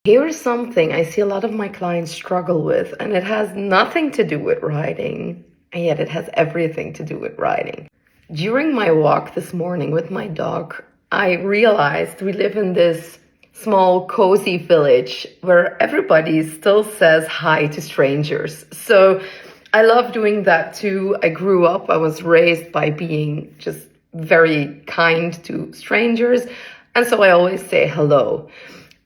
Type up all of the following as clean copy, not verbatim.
Here's something I see a lot of my clients struggle with, and it has nothing to do with writing, and yet it has everything to do with writing. During my walk this morning with my dog, I realized we live in this small, cozy village where everybody still says hi to strangers. So I love doing that too. I grew up, I was raised by being just very kind to strangers, and so I always say hello.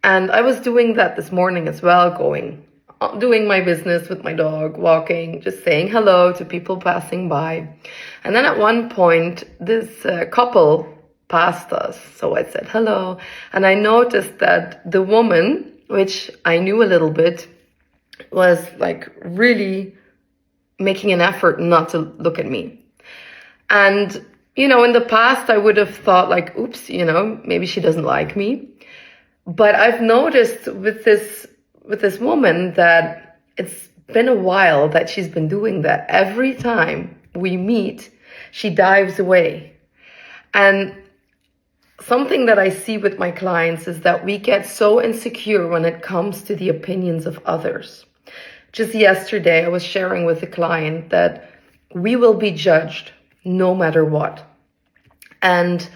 And I was doing that this morning as well, doing my business with my dog, walking, just saying hello to people passing by. And then at one point, this couple passed us. So I said hello. And I noticed that the woman, which I knew a little bit, was like really making an effort not to look at me. And, in the past, I would have thought like, oops, maybe she doesn't like me. But I've noticed with this woman that it's been a while that she's been doing that. Every time we meet, she dives away. And something that I see with my clients is that we get so insecure when it comes to the opinions of others. Just yesterday, I was sharing with a client that we will be judged no matter what. And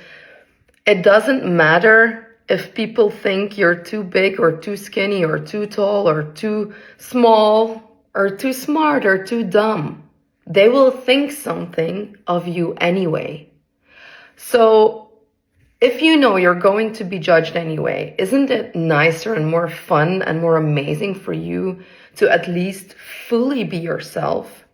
it doesn't matter if people think you're too big or too skinny or too tall or too small or too smart or too dumb. They will think something of you anyway. So if you know you're going to be judged anyway, isn't it nicer and more fun and more amazing for you to at least fully be yourself?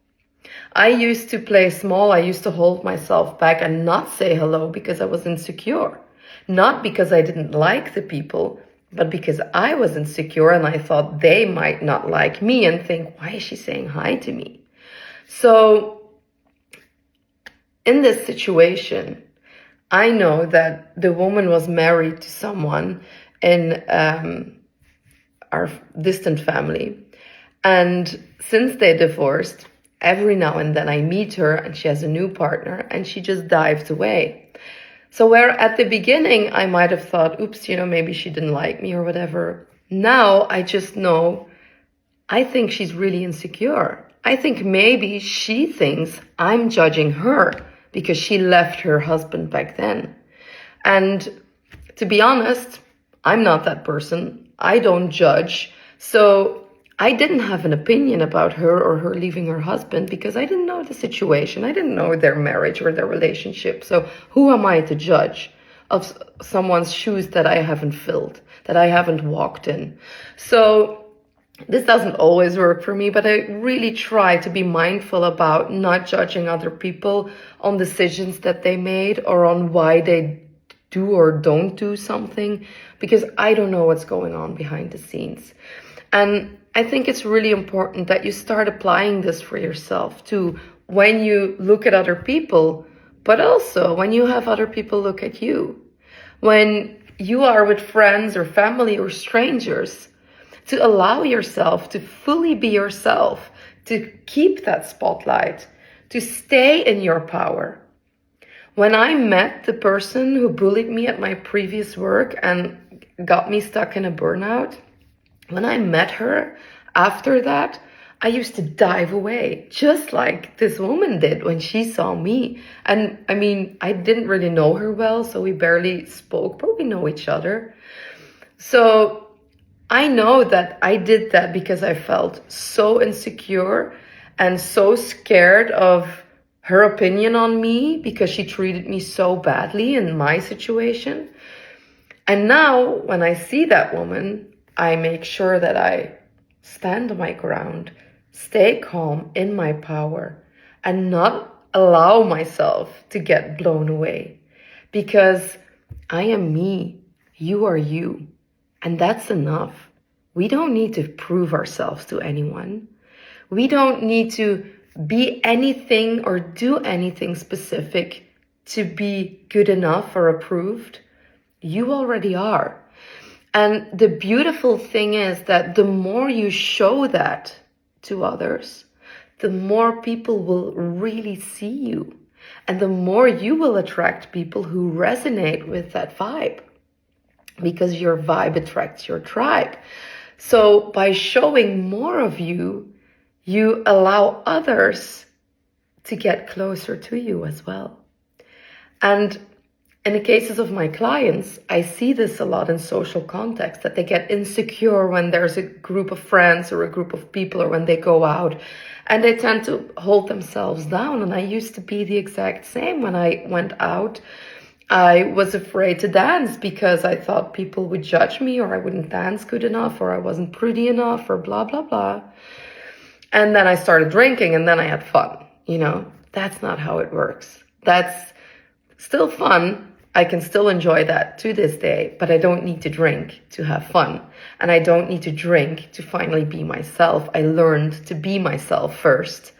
I used to play small. I used to hold myself back and not say hello because I was insecure. Not because I didn't like the people, but because I was insecure and I thought they might not like me and think, why is she saying hi to me? So in this situation, I know that the woman was married to someone in our distant family. And since they divorced, every now and then I meet her and she has a new partner and she just dives away. So where at the beginning I might have thought, oops, maybe she didn't like me or whatever. Now I just know, I think she's really insecure. I think maybe she thinks I'm judging her because she left her husband back then. And to be honest, I'm not that person. I don't judge. So I didn't have an opinion about her or her leaving her husband because I didn't know the situation. I didn't know their marriage or their relationship. So who am I to judge of someone's shoes that I haven't filled, that I haven't walked in? So this doesn't always work for me, but I really try to be mindful about not judging other people on decisions that they made or on why they do or don't do something, because I don't know what's going on behind the scenes. And I think it's really important that you start applying this for yourself too, when you look at other people, but also when you have other people look at you. When you are with friends or family or strangers, to allow yourself to fully be yourself, to keep that spotlight, to stay in your power. When I met the person who bullied me at my previous work and got me stuck in a burnout, when I met her after that, I used to dive away, just like this woman did when she saw me. And I didn't really know her well, so we barely spoke, but we know each other. So I know that I did that because I felt so insecure and so scared of her opinion on me because she treated me so badly in my situation. And now when I see that woman, I make sure that I stand my ground, stay calm in my power, and not allow myself to get blown away. Because I am me, you are you, and that's enough. We don't need to prove ourselves to anyone. We don't need to be anything or do anything specific to be good enough or approved. You already are. And the beautiful thing is that the more you show that to others, the more people will really see you. And the more you will attract people who resonate with that vibe. Because your vibe attracts your tribe. So by showing more of you, you allow others to get closer to you as well. And in the cases of my clients, I see this a lot in social context, that they get insecure when there's a group of friends or a group of people, or when they go out, and they tend to hold themselves down. And I used to be the exact same. When I went out, I was afraid to dance because I thought people would judge me, or I wouldn't dance good enough, or I wasn't pretty enough, or blah, blah, blah. And then I started drinking, and then I had fun. That's not how it works. That's still fun. I can still enjoy that to this day, but I don't need to drink to have fun. And I don't need to drink to finally be myself. I learned to be myself first,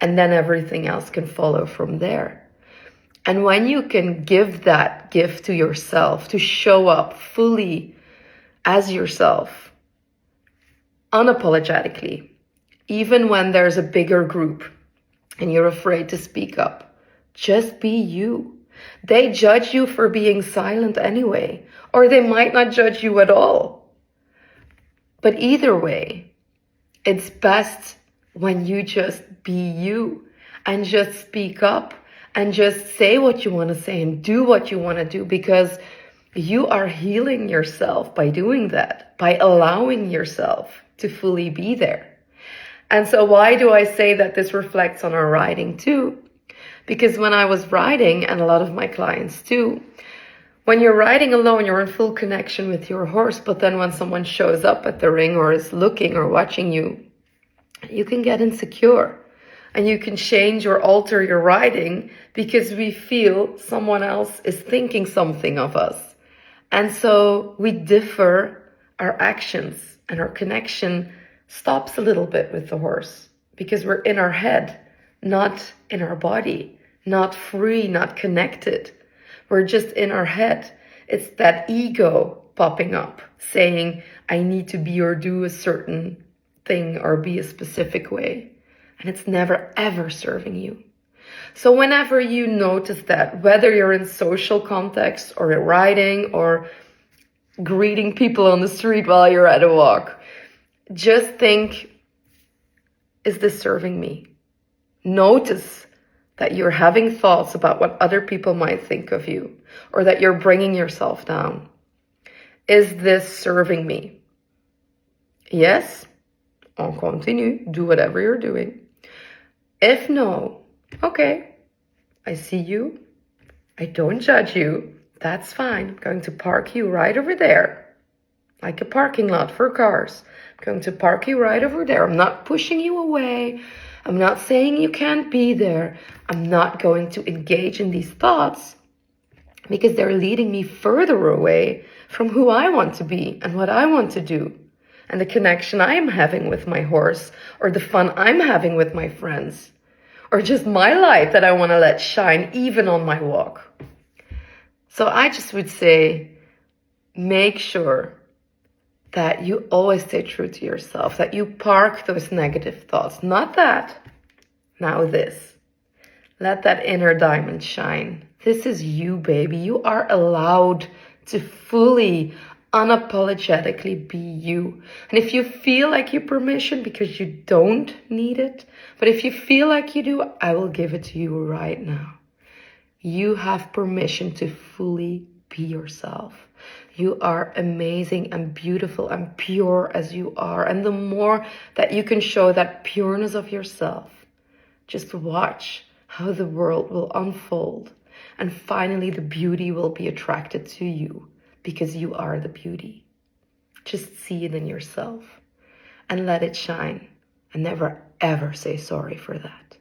and then everything else can follow from there. And when you can give that gift to yourself, to show up fully as yourself, unapologetically, even when there's a bigger group and you're afraid to speak up, just be you. They judge you for being silent anyway, or they might not judge you at all. But either way, it's best when you just be you and just speak up and just say what you want to say and do what you want to do, because you are healing yourself by doing that, by allowing yourself to fully be there. And so why do I say that this reflects on our riding too? Because when I was riding, and a lot of my clients too, when you're riding alone, you're in full connection with your horse. But then when someone shows up at the ring or is looking or watching you, you can get insecure. And you can change or alter your riding because we feel someone else is thinking something of us. And so we differ our actions, and our connection stops a little bit with the horse because we're in our head, not in our body, not free, not connected. We're just in our head. It's that ego popping up saying, I need to be or do a certain thing or be a specific way. And it's never ever serving you. So whenever you notice that, whether you're in social context or in riding or greeting people on the street while you're at a walk, just think, is this serving me? Notice that you're having thoughts about what other people might think of you, or that you're bringing yourself down. Is this serving me? Yes, on continue, do whatever you're doing. If no, okay, I see you. I don't judge you. That's fine. I'm going to park you right over there, like a parking lot for cars. I'm going to park you right over there. I'm not pushing you away. I'm not saying you can't be there. I'm not going to engage in these thoughts because they're leading me further away from who I want to be and what I want to do, and the connection I'm having with my horse, or the fun I'm having with my friends, or just my light that I want to let shine even on my walk. So I just would say, make sure that you always stay true to yourself, that you park those negative thoughts. Not that, now this. Let that inner diamond shine. This is you, baby. You are allowed to fully, unapologetically be you. And if you feel like you permission, because you don't need it, but if you feel like you do, I will give it to you right now. You have permission to fully be yourself. You are amazing and beautiful and pure as you are. And the more that you can show that pureness of yourself, just watch how the world will unfold. And finally, the beauty will be attracted to you because you are the beauty. Just see it in yourself and let it shine. And never, ever say sorry for that.